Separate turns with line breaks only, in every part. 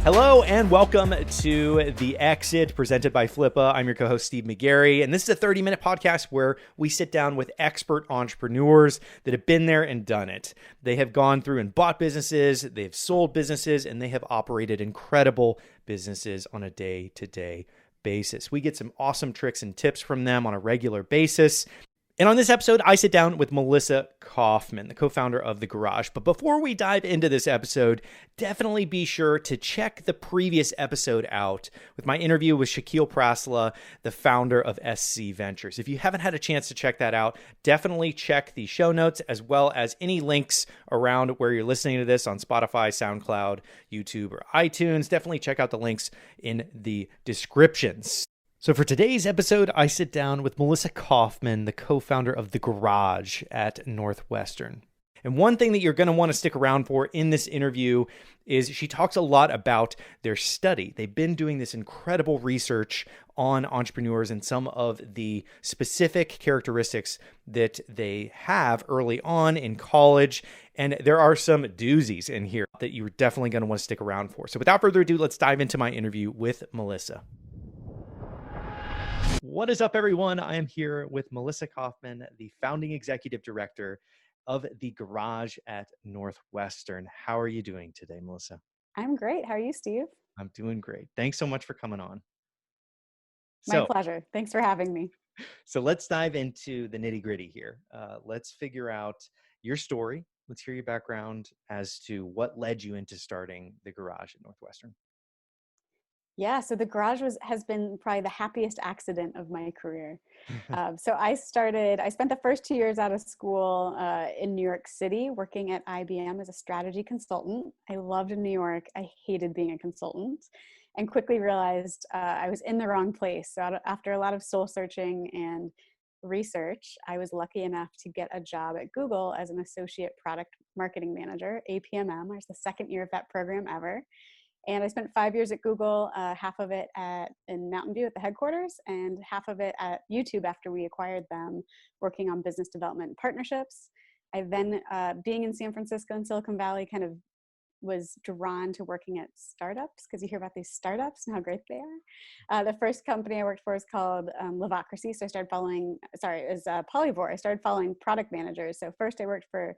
Hello and welcome to The Exit presented by Flippa. I'm your co-host, Steve McGarry, and this is a 30-minute podcast where we sit down with expert entrepreneurs that have been there and done it. They have gone through and bought businesses, they've sold businesses, and they have operated incredible businesses on a day-to-day basis. We get some awesome tricks and tips from them on a regular basis. And on this episode, I sit down with Melissa Kaufman, the co-founder of The Garage. But before we dive into this episode, definitely be sure to check the previous episode out with my interview with Shaquille Prasla, the founder of SC Ventures. If you haven't had a chance to check that out, definitely check the show notes as well as any links around where you're listening to this on Spotify, SoundCloud, YouTube, or iTunes. Definitely check out the links in the descriptions. So for today's episode, I sit down with Melissa Kaufman, the co-founder of The Garage at Northwestern. And one thing that you're going to want to stick around for in this interview is she talks a lot about their study. They've been doing this incredible research on entrepreneurs and some of the specific characteristics that they have early on in college. And there are some doozies in here that you're definitely going to want to stick around for. So without further ado, let's dive into my interview with Melissa. What is up, everyone? I am here with Melissa Kaufman, the founding executive director of The Garage at Northwestern. How are you doing today, Melissa?
I'm great. How are you, Steve?
I'm doing great. Thanks so much for coming on.
My pleasure. Thanks for having me.
So let's dive into the nitty-gritty here. Let's figure out your story. Let's hear your background as to what led you into starting The Garage at Northwestern.
Yeah, so the garage has been probably the happiest accident of my career. So I spent the first 2 years out of school in New York City working at IBM as a strategy consultant. I loved New York. I hated being a consultant and quickly realized I was in the wrong place. So after a lot of soul searching and research, I was lucky enough to get a job at Google as an associate product marketing manager, APMM. I was the second year of that program ever. And I spent 5 years at Google, half of it in Mountain View at the headquarters and half of it at YouTube after we acquired them, working on business development and partnerships. I then, being in San Francisco and Silicon Valley, kind of was drawn to working at startups because you hear about these startups and how great they are. The first company I worked for is called Levocracy. So I started it was Polyvore. I started following product managers. So first I worked for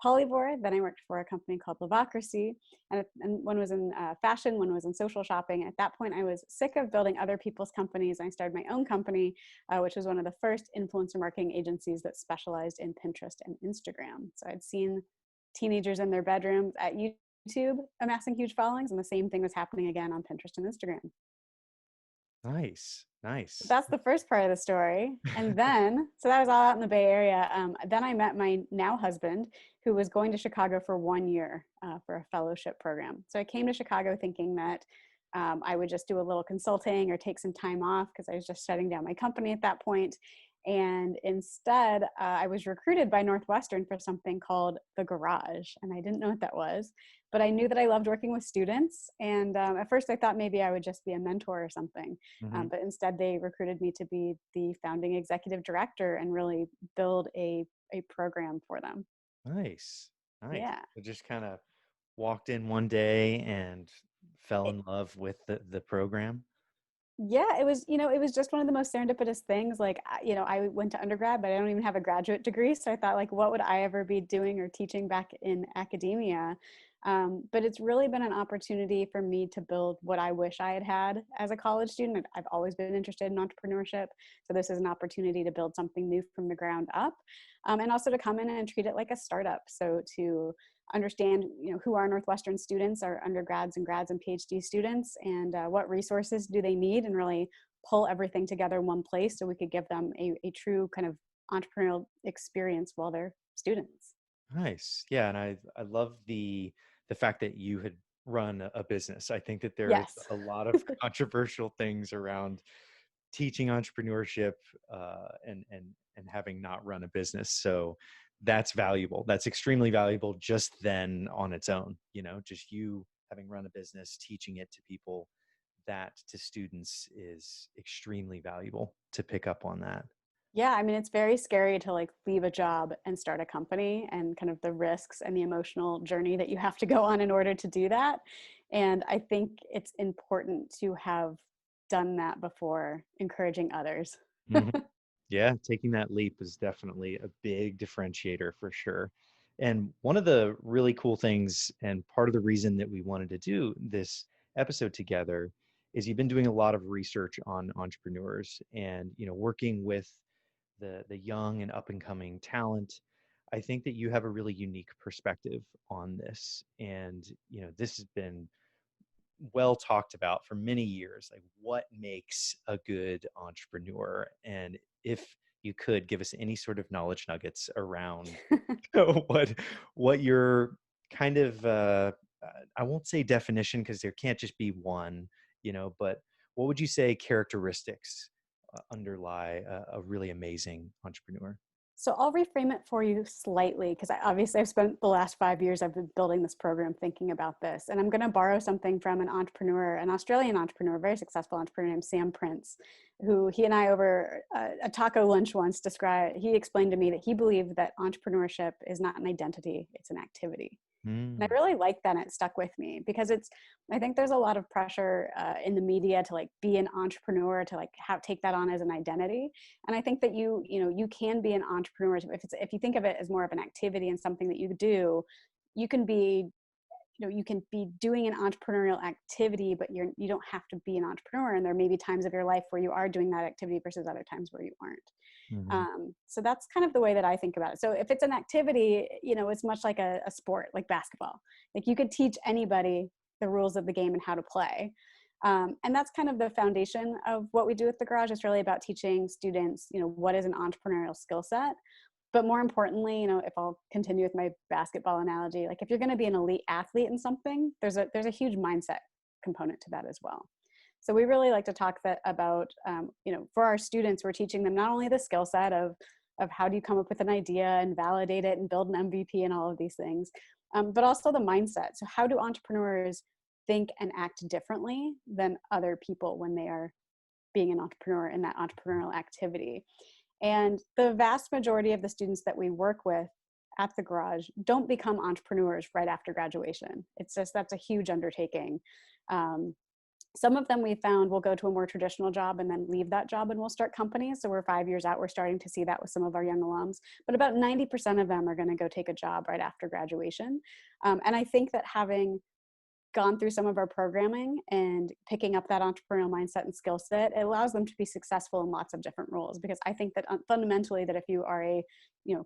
Polyvore, then I worked for a company called Levocracy, and one was in fashion, one was in social shopping. At that point, I was sick of building other people's companies. I started my own company, which was one of the first influencer marketing agencies that specialized in Pinterest and Instagram. So I'd seen teenagers in their bedrooms at YouTube amassing huge followings, and the same thing was happening again on Pinterest and Instagram.
Nice.
That's the first part of the story. And then, so that was all out in the Bay Area. Then I met my now husband, who was going to Chicago for 1 year for a fellowship program. So I came to Chicago thinking that I would just do a little consulting or take some time off because I was just shutting down my company at that point. And instead, I was recruited by Northwestern for something called The Garage. And I didn't know what that was, but I knew that I loved working with students. And at first I thought maybe I would just be a mentor or something.
Mm-hmm.
But instead they recruited me to be the founding executive director and really build a program for them.
Nice.
Yeah.
I just kind of walked in one day and fell in love with the program.
Yeah, it was just one of the most serendipitous things. Like, I went to undergrad, but I don't even have a graduate degree. So I thought, like, what would I ever be doing or teaching back in academia? But it's really been an opportunity for me to build what I wish I had had as a college student. I've always been interested in entrepreneurship. So this is an opportunity to build something new from the ground up, and also to come in and treat it like a startup. So to understand, who our Northwestern students, our undergrads and grads and PhD students, and what resources do they need, and really pull everything together in one place so we could give them a true kind of entrepreneurial experience while they're students.
Nice. Yeah. And I love the fact that you had run a business. I think that there's
Yes.
a lot of controversial things around teaching entrepreneurship and having not run a business. So that's valuable. That's extremely valuable just then on its own, just you having run a business, teaching it to people, that to students is extremely valuable to pick up on that.
Yeah, I mean, it's very scary to like leave a job and start a company and kind of the risks and the emotional journey that you have to go on in order to do that. And I think it's important to have done that before encouraging others.
Mhm. Yeah, taking that leap is definitely a big differentiator for sure. And one of the really cool things, and part of the reason that we wanted to do this episode together, is you've been doing a lot of research on entrepreneurs and working with the young and up and coming talent. I think that you have a really unique perspective on this, and this has been well talked about for many years, like what makes a good entrepreneur. And if you could give us any sort of knowledge nuggets around what what your kind of I won't say definition because there can't just be one, but what would you say characteristics underlie a really amazing entrepreneur?
So I'll reframe it for you slightly because obviously I've spent the last 5 years I've been building this program thinking about this. And I'm going to borrow something from an entrepreneur, an Australian entrepreneur, a very successful entrepreneur named Sam Prince, who he and I over a taco lunch once he explained to me that he believed that entrepreneurship is not an identity, it's an activity. And I
Mm,
really like that. And it stuck with me because I think there's a lot of pressure in the media to like be an entrepreneur, to like take that on as an identity. And I think that you can be an entrepreneur if you think of it as more of an activity and something that you do. You can be, you can be doing an entrepreneurial activity, but you don't have to be an entrepreneur. And there may be times of your life where you are doing that activity versus other times where you aren't.
mhm.
So that's kind of the way that I think about it. So if it's an activity, it's much like a sport, like basketball. Like you could teach anybody the rules of the game and how to play. And that's kind of the foundation of what we do at the garage. It's really about teaching students, what is an entrepreneurial skill set. But more importantly, if I'll continue with my basketball analogy, like if you're going to be an elite athlete in something, there's a huge mindset component to that as well. So we really like to talk about, for our students, we're teaching them not only the skill set of how do you come up with an idea and validate it and build an MVP and all of these things, but also the mindset. So how do entrepreneurs think and act differently than other people when they are being an entrepreneur in that entrepreneurial activity? And the vast majority of the students that we work with at the garage don't become entrepreneurs right after graduation. It's just that's a huge undertaking. Um, some of them we found will go to a more traditional job and then leave that job and we'll start companies. So we're 5 years out. We're starting to see that with some of our young alums. But about 90% of them are going to go take a job right after graduation. And I think that having gone through some of our programming and picking up that entrepreneurial mindset and skill set, it allows them to be successful in lots of different roles. Because I think that fundamentally that if you are a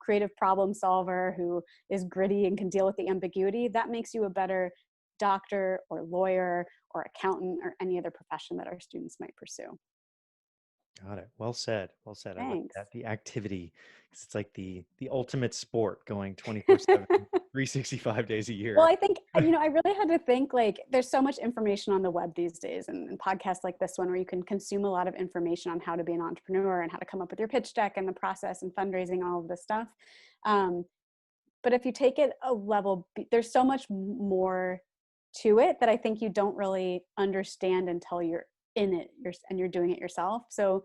creative problem solver who is gritty and can deal with the ambiguity, that makes you a better doctor or lawyer or accountant or any other profession that our students might pursue.
Got it. Well said. Well said. I like
Thanks.
that. The activity, 'cause it's like the ultimate sport going 24/7, 365 days a
Well,
year.
I think, I really had to think like there's so much information on the web these days and podcasts like this one where you can consume a lot of information on how to be an entrepreneur and how to come up with your pitch deck and the process and fundraising, all of this stuff. Um, but if you take it a level, there's so much more to it that I think you don't really understand until you're in it and you're doing it yourself. So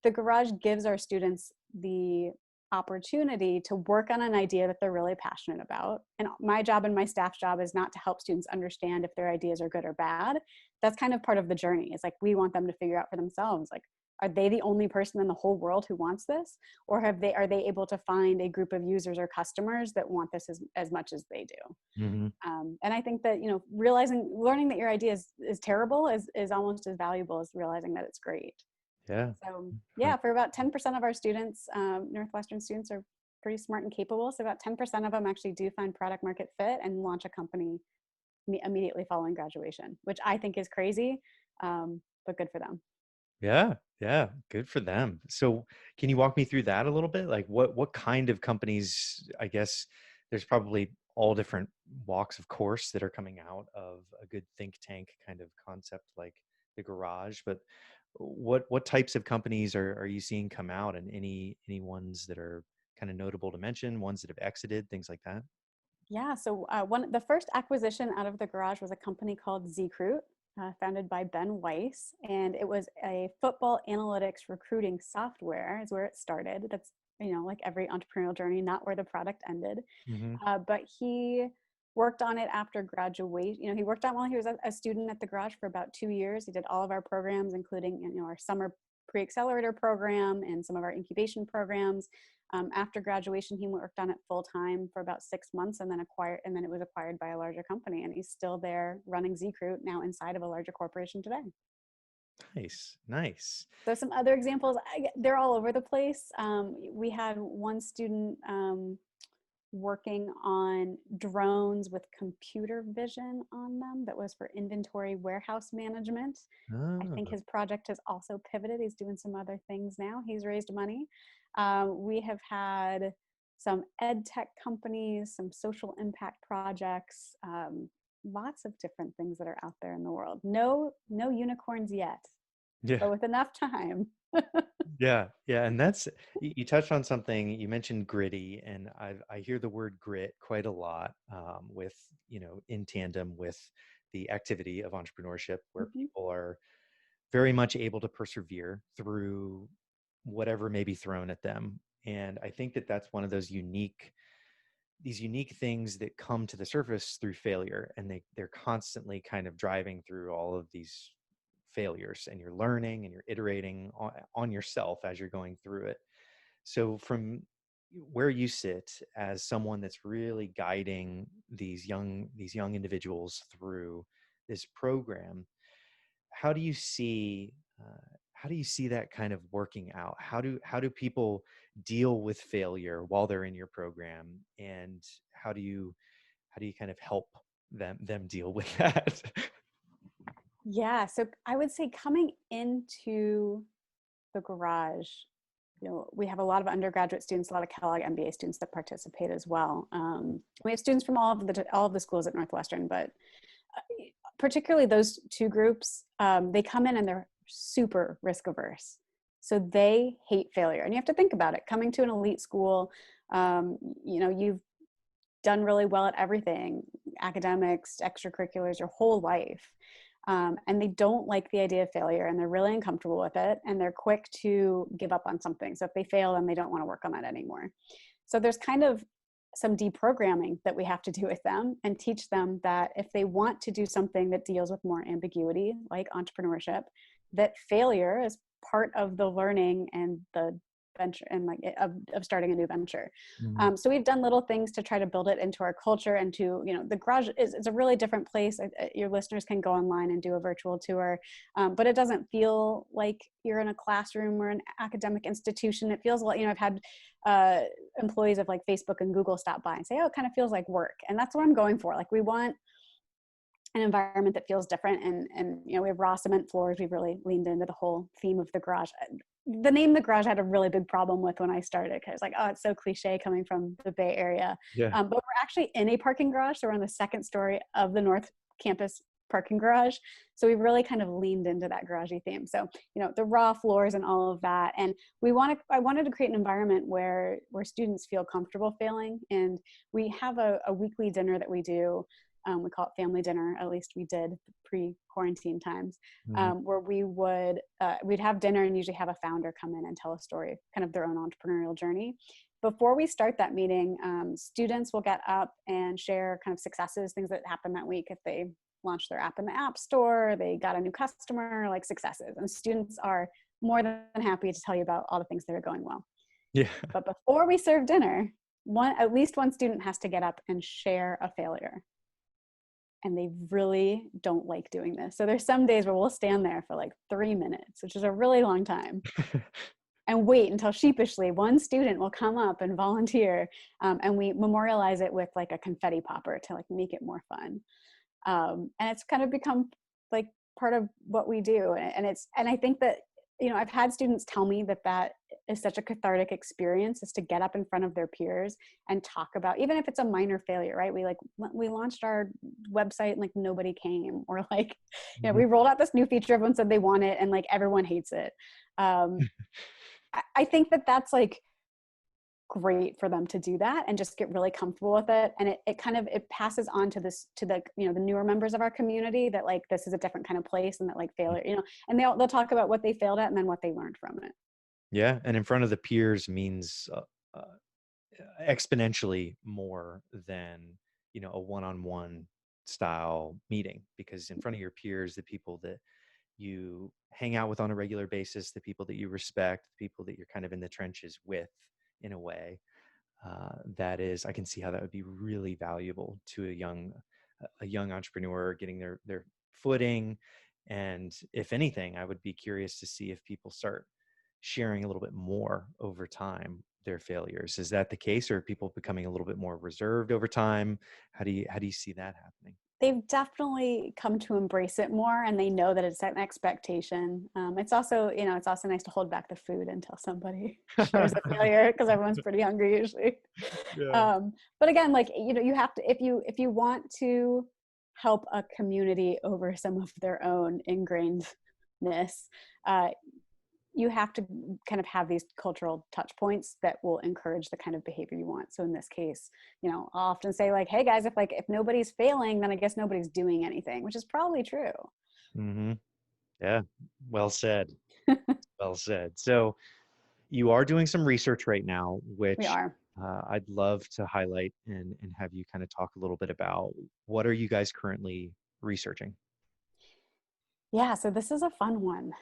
the garage gives our students the opportunity to work on an idea that they're really passionate about. And my job and my staff's job is not to help students understand if their ideas are good or bad. That's kind of part of the journey. It's like we want them to figure out for themselves, like, are they the only person in the whole world who wants this? Or are they able to find a group of users or customers that want this as much as they do?
Hmm.
And I think that, learning that your idea is terrible is almost as valuable as realizing that it's great.
Yeah.
So
Right.
yeah, for about 10% of our students, Northwestern students are pretty smart and capable. So about 10% of them actually do find product market fit and launch a company immediately following graduation, which I think is crazy, but good for them.
Yeah. Yeah. Good for them. So can you walk me through that a little bit? Like what kind of companies, I guess there's probably all different walks of course that are coming out of a good think tank kind of concept like the garage, but what types of companies are you seeing come out, and any ones that are kind of notable to mention, ones that have exited, things like that?
Yeah. So the first acquisition out of the garage was a company called Zcru. founded by Ben Weiss, and it was a football analytics recruiting software is where it started. That's, like every entrepreneurial journey, not where the product ended.
Hmm.
But he worked on it after graduation. He worked on while he was a student at the Garage for about 2 years. He did all of our programs, including, our summer pre-accelerator program and some of our incubation programs. After graduation, he worked on it full time for about 6 months, and then it was acquired by a larger company. And he's still there running Zcru, now inside of a larger corporation today.
Nice, nice.
So some other examples, they're all over the place. We had one student working on drones with computer vision on them that was for inventory warehouse management. I think his project has also pivoted. He's doing some other things now. He's raised money. We have had some ed tech companies, some social impact projects, lots of different things that are out there in the world. No unicorns yet,
Yeah.
but with enough time.
Yeah. Yeah. And you touched on something, you mentioned gritty, and I hear the word grit quite a lot, with, in tandem with the activity of entrepreneurship, where people are very much able to persevere through whatever may be thrown at them. And I think that that's one of those these unique things that come to the surface through failure, and they're constantly kind of driving through all of these failures, and you're learning and you're iterating on yourself as you're going through it. So from where you sit as someone that's really guiding these young individuals through this program, how do you see that kind of working out? How do people deal with failure while they're in your program, and how do you kind of help them deal with that?
Yeah, so I would say coming into the Garage, we have a lot of undergraduate students, a lot of Kellogg MBA students that participate as well. We have students from all of the schools at Northwestern, but particularly those two groups, they come in and they're super risk averse. So they hate failure. And you have to think about it. Coming to an elite school, you've done really well at everything, academics, extracurriculars, your whole life. And they don't like the idea of failure, and they're really uncomfortable with it, and they're quick to give up on something. So if they fail, then they don't want to work on that anymore. So there's kind of some deprogramming that we have to do with them and teach them that if they want to do something that deals with more ambiguity, like entrepreneurship, that failure is part of the learning and the venture and of starting a new venture.
Mm-hmm.
So we've done little things to try to build it into our culture, and to, the Garage is a really different place. Your listeners can go online and do a virtual tour, but it doesn't feel like you're in a classroom or an academic institution. It feels like, I've had employees of like Facebook and Google stop by and say, oh, it kind of feels like work. And that's what I'm going for. Like, we want an environment that feels different. And we have raw cement floors. We've really leaned into the whole theme of the Garage. The name The Garage I had a really big problem with when I started, because like, oh, it's so cliche coming from the Bay Area.
Yeah.
But we're actually in a parking garage. So we're on the second story of the North Campus parking garage. So we've really kind of leaned into that garagey theme. So, the raw floors and all of that. And I wanted to create an environment where students feel comfortable failing. And we have a weekly dinner that we do. We call it family dinner, at least we did pre-quarantine times, where we'd have dinner and usually have a founder come in and tell a story, kind of their own entrepreneurial journey. Before we start that meeting, students will get up and share kind of successes, things that happened that week. If they launched their app in the App Store, they got a new customer, like successes. And students are more than happy to tell you about all the things that are going well.
Yeah.
But before we serve dinner, at least one student has to get up and share a failure. And they really don't like doing this. So there's some days where we'll stand there for like 3 minutes, which is a really long time, and wait until sheepishly one student will come up and volunteer. And we memorialize it with like a confetti popper to like make it more fun. And it's kind of become like part of what we do. And I think that, I've had students tell me that is such a cathartic experience, is to get up in front of their peers and talk about, even if it's a minor failure, right? We launched our website and like nobody came, or like, we rolled out this new feature, everyone said they want it, and like everyone hates it. I think that that's like great for them to do that and just get really comfortable with it. And it kind of, it passes on to the, you know, the newer members of our community that like, this is a different kind of place, and that like failure, you know, and they'll talk about what they failed at and then what they learned from it.
Yeah. And in front of the peers means exponentially more than, you know, a one-on-one style meeting, because in front of your peers, the people that you hang out with on a regular basis, the people that you respect, the people that you're kind of in the trenches with in a way, that is, I can see how that would be really valuable to a young entrepreneur getting their footing. And if anything, I would be curious to see if people start sharing a little bit more over time their failures. Is that the case, or are people becoming a little bit more reserved over time? How do you see that happening?
They've definitely come to embrace it more, and they know that it's an expectation. It's also, you know, it's also nice to hold back the food until somebody shares a failure, because everyone's pretty hungry usually.
Yeah.
But again, like, you know, you have to, if you want to help a community over some of their own ingrainedness, uh, you have to kind of have these cultural touch points that will encourage the kind of behavior you want. So in this case, you know, I'll often say like, hey guys, if nobody's failing, then I guess nobody's doing anything, which is probably true.
Mm-hmm. Yeah. Well said. Well said. So you are doing some research right now,
We
which
are.
I'd love to highlight and have you kind of talk a little bit about. What are you guys currently researching?
Yeah, so this is a fun one.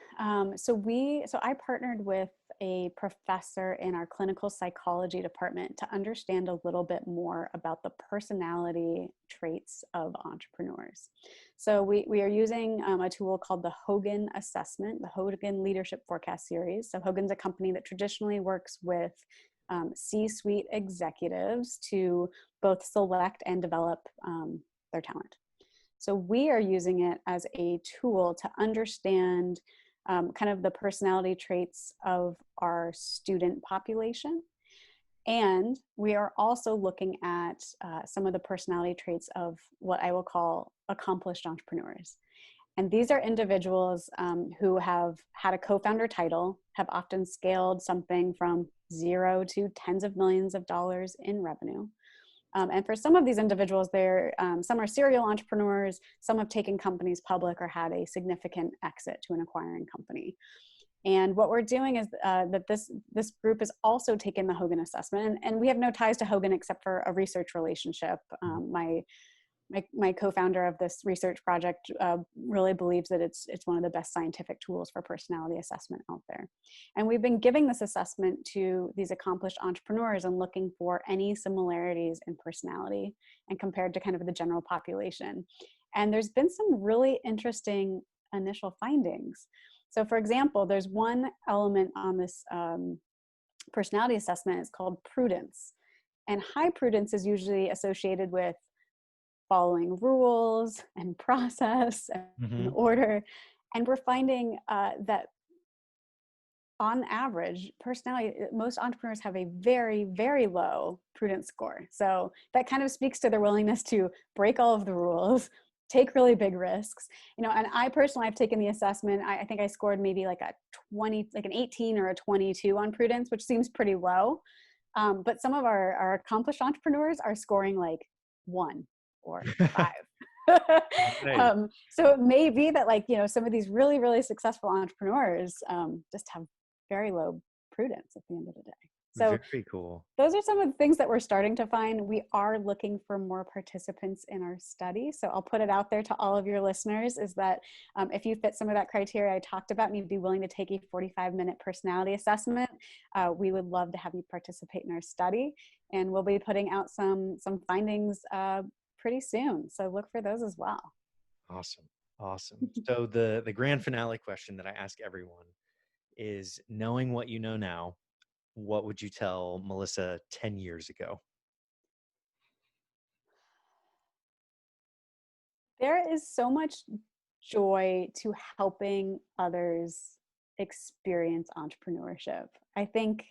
So I partnered with a professor in our clinical psychology department to understand a little bit more about the personality traits of entrepreneurs. So we are using a tool called the Hogan Assessment, the Hogan Leadership Forecast Series. So Hogan's a company that traditionally works with C-suite executives to both select and develop their talent. So we are using it as a tool to understand kind of the personality traits of our student population. And we are also looking at some of the personality traits of what I will call accomplished entrepreneurs. And these are individuals who have had a co-founder title, have often scaled something from zero to tens of millions of dollars in revenue. And for some of these individuals, some are serial entrepreneurs, some have taken companies public or had a significant exit to an acquiring company. And what we're doing is that this group has also taken the Hogan assessment, and we have no ties to Hogan except for a research relationship. My co-founder of this research project really believes that it's one of the best scientific tools for personality assessment out there. And we've been giving this assessment to these accomplished entrepreneurs and looking for any similarities in personality and compared to kind of the general population. And there's been some really interesting initial findings. So for example, there's one element on this personality assessment. It's called prudence. And high prudence is usually associated with following rules and process and
Mm-hmm.
order. And we're finding that on average, personality, most entrepreneurs have a very, very low prudence score. So that kind of speaks to their willingness to break all of the rules, take really big risks. You know, and I personally, I've taken the assessment. I think I scored maybe like a 20, like an 18 or a 22 on prudence, which seems pretty low. But some of our accomplished entrepreneurs are scoring like 1 or 5.
Right.
So it may be that, like, you know, some of these really, really successful entrepreneurs just have very low prudence at the end of the day. So
Very cool.
those are some of the things that we're starting to find. We are looking for more participants in our study. So I'll put it out there to all of your listeners, is that if you fit some of that criteria I talked about and you'd be willing to take a 45-minute personality assessment, we would love to have you participate in our study. And we'll be putting out some findings pretty soon. So look for those as well.
Awesome. Awesome. So the grand finale question that I ask everyone is, knowing what you know now, what would you tell Melissa 10 years ago?
There is so much joy to helping others experience entrepreneurship. I think,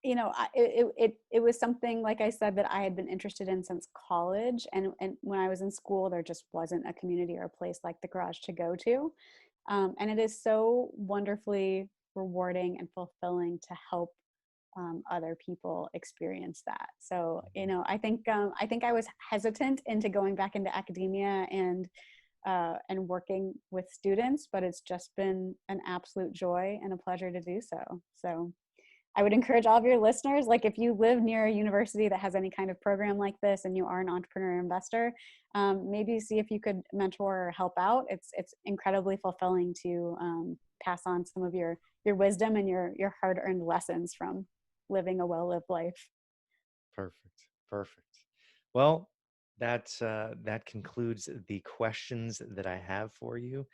you know, it was something, like I said, that I had been interested in since college. And when I was in school, there just wasn't a community or a place like the Garage to go to. And it is so wonderfully rewarding and fulfilling to help other people experience that. So, I think I was hesitant into going back into academia and working with students, but it's just been an absolute joy and a pleasure to do so. So I would encourage all of your listeners, like if you live near a university that has any kind of program like this and you are an entrepreneur investor, maybe see if you could mentor or help out. It's incredibly fulfilling to pass on some of your wisdom and your hard-earned lessons from living a well-lived life.
Perfect. Perfect. Well, that concludes the questions that I have for you.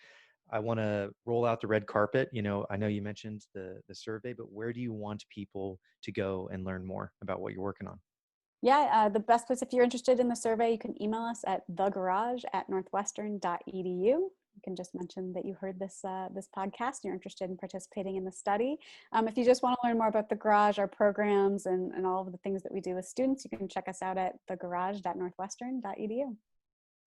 I want to roll out the red carpet. I know you mentioned the survey, but where do you want people to go and learn more about what you're working on?
Yeah, the best place, if you're interested in the survey, you can email us at thegarage@northwestern.edu. You can just mention that you heard this podcast and you're interested in participating in the study. If you just want to learn more about the Garage, our programs, and all of the things that we do with students, you can check us out at thegarage.northwestern.edu.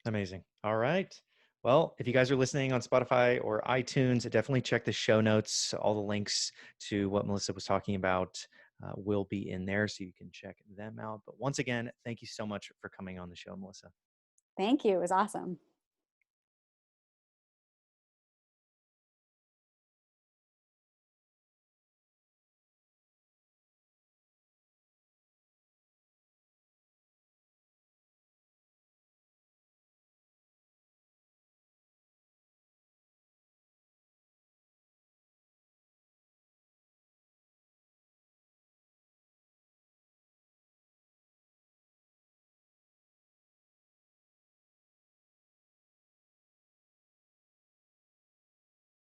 Amazing. All right. Well, if you guys are listening on Spotify or iTunes, definitely check the show notes. All the links to what Melissa was talking about will be in there, so you can check them out. But once again, thank you so much for coming on the show, Melissa.
Thank you. It was awesome.